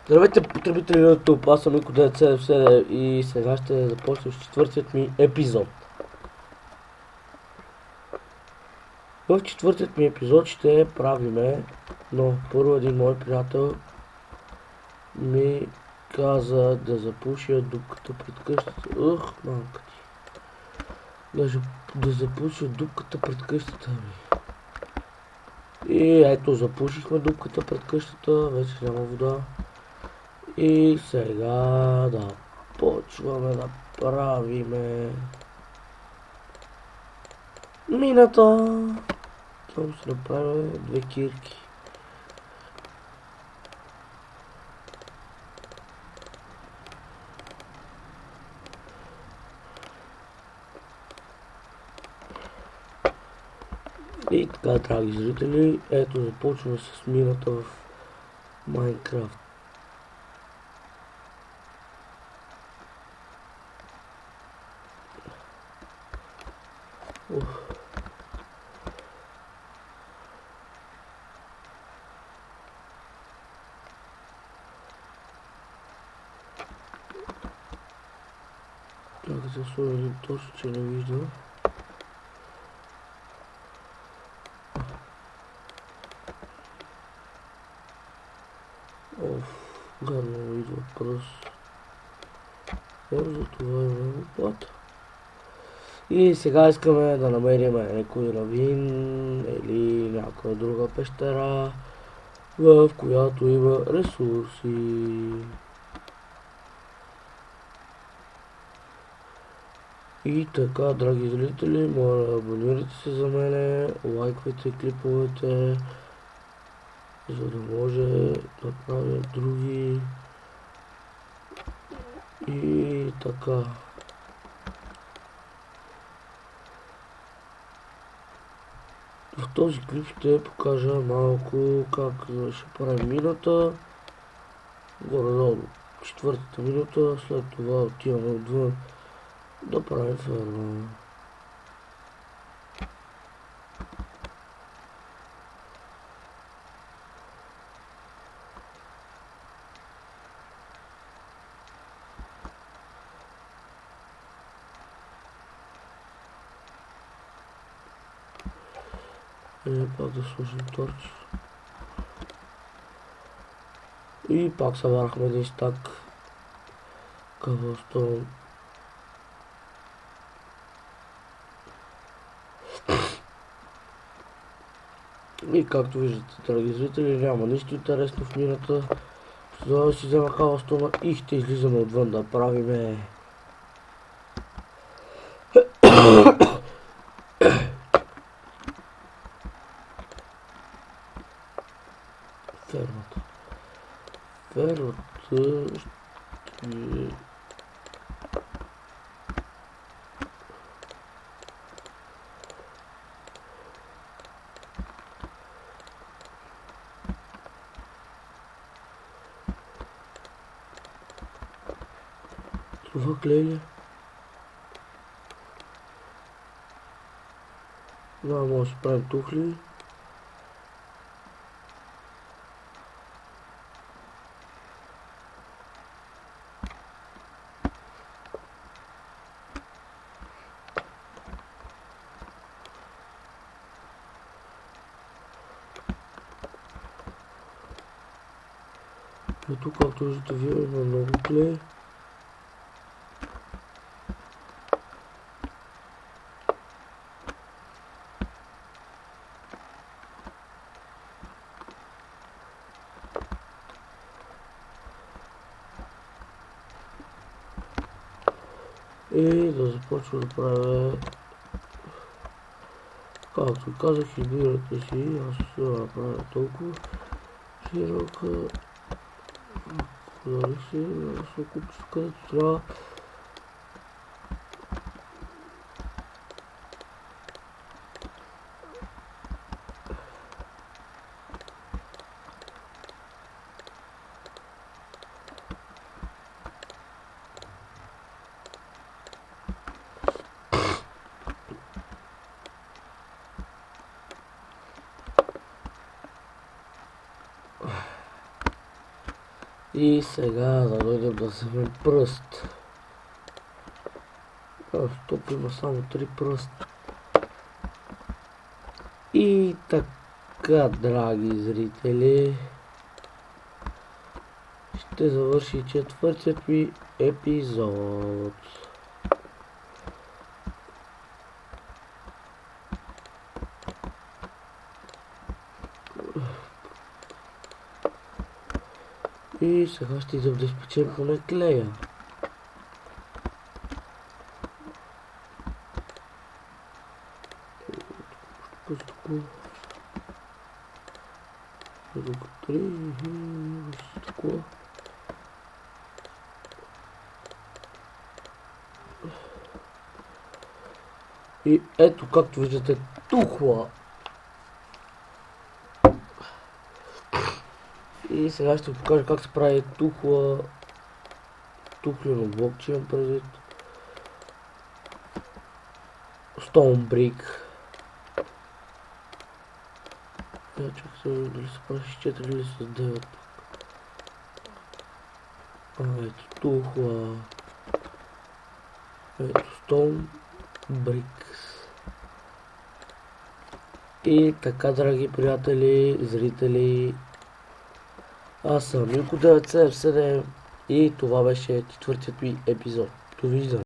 Здравейте, потребители на YouTube, аз съм Мико 977 и сега ще започнем с четвъртият ми епизод. В четвъртият ми епизод ще правиме, но първо един мой приятел ми каза да запуша дупката пред къщата. Малка ти. Да запуша дупката пред къщата ми. И ето, запушихме дупката пред къщата, вече няма вода. И сега да почваме да правиме мината. Само се направим две кирки. И така, драги зрители, ето започваме с мината в Майнкрафт. Чакай се сложа един точно, че не виждам. Гадно идва пръст. За това имаме плата. И сега искаме да намерим някой равин или някоя друга пещера, в която има ресурси. И така, драги зрители, моля, абонирайте се за мене, лайквайте клиповете, за да може да правя други. И така. В този клип ще покажа малко как ще правим мината. Горе-долу четвъртата минута, след това отиваме отвън да правим ферма. И пак да сложим торч. И пак събрахме един стак cobblestone. И както виждате, драги зрители, няма нищо интересно в мината. За да си взема cobblestone и ще излизаме отвън да правиме фермата. Фермата ще... Това клей ли? Да, може да правим тухли. И тук, както виждате, вие има много клей. И да започва да правя, както казах, избирате си, аз ще направя толкова широка, дали си, да се купиш където трябва. И сега да дойдем да вземем пръст. Тук има само 3 пръста. И така, драги зрители, ще завърши четвъртият ми епизод. И сега ще идем да изпечем поне клея. И ето, както виждате, тухла. И сега ще ви покажа как се прави тухла. Тухлено блокче имам предвид. Stone Brick. Чак се дали се прави с 4 или с 9. Ето тухла. Ето Stone Bricks. И така, драги приятели, зрители, аз съм Милко 977 и това беше четвъртият ми епизод. Довиждане!